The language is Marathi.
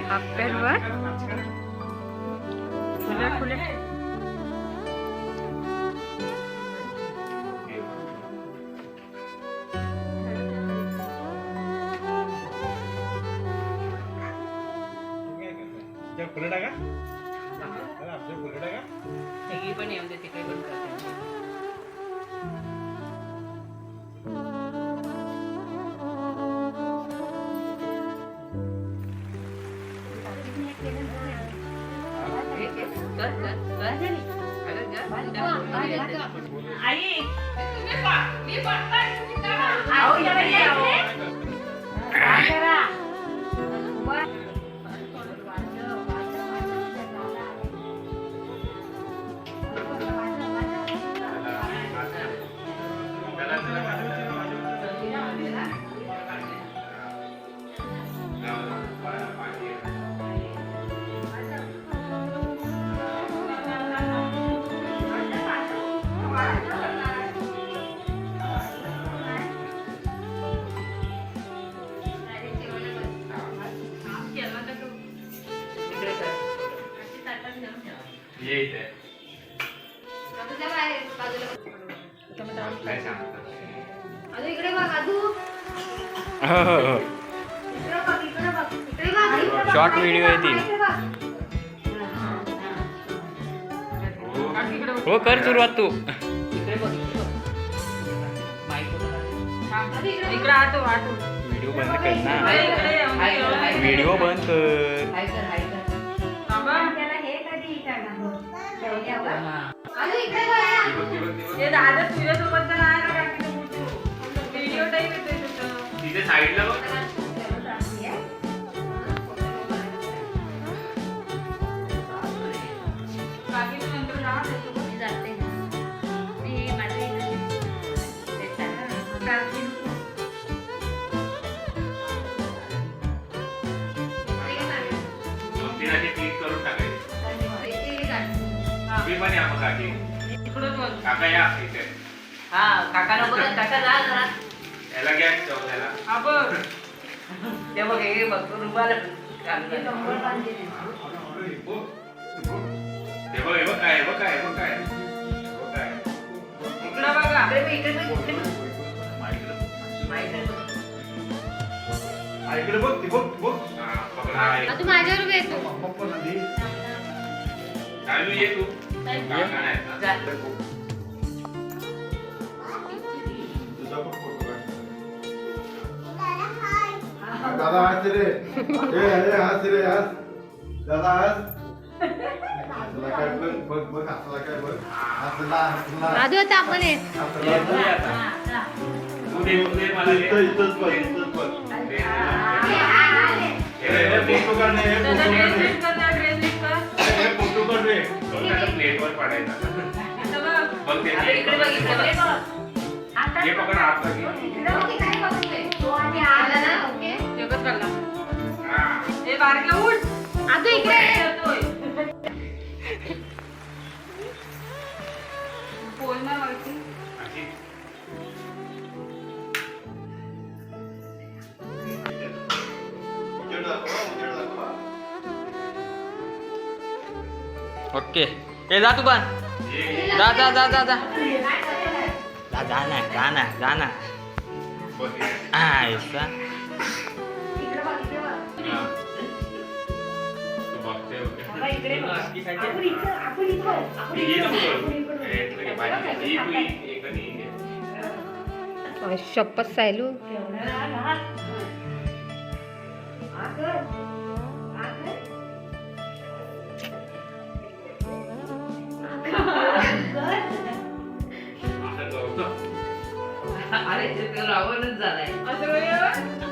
हाफ पॅन्ट वर फुले फुले फुले टाका फुले टाका सगळी पण येऊन दे तिकडे पण करते शॉर्ट व्हिडिओ आहे ती हो कर सुरुवात तू व्हिडिओ बंद कर ना व्हिडिओ बंद कर दादा तुझ्यासोबत तर नाही व्हिडिओ टाईप येतोय तुझं तिथे साईडला बघ क्लिक करून टाकायचे काका या इथे हा काका नको काका जा जरा याला घ्या चौथ्याला ते बघ हे बघ रुमाल ते बघ हे बघ काय बघ काय बघ काय इकडं बघा इकडे बघ ती बघ बघ तू माझ्यावर येतो चालू ये तू काका नाही जा दादा हात रे हात रे हात दादा हात काय बघ बघ हातला काय बघ हातला आधी होता आपण तू दे मला इथंच बघ फोटो काढ रे प्लेटवर पडायचा बघ ते इकडे बघ हे पकड हात लागी बारक्या उठ आता इकडे बोल ना वरती ओके ए जा तू पण जा जा जा जा जा जा ना जा ना जा ना ऐसा शपथ सायलू अरे रावणच झालाय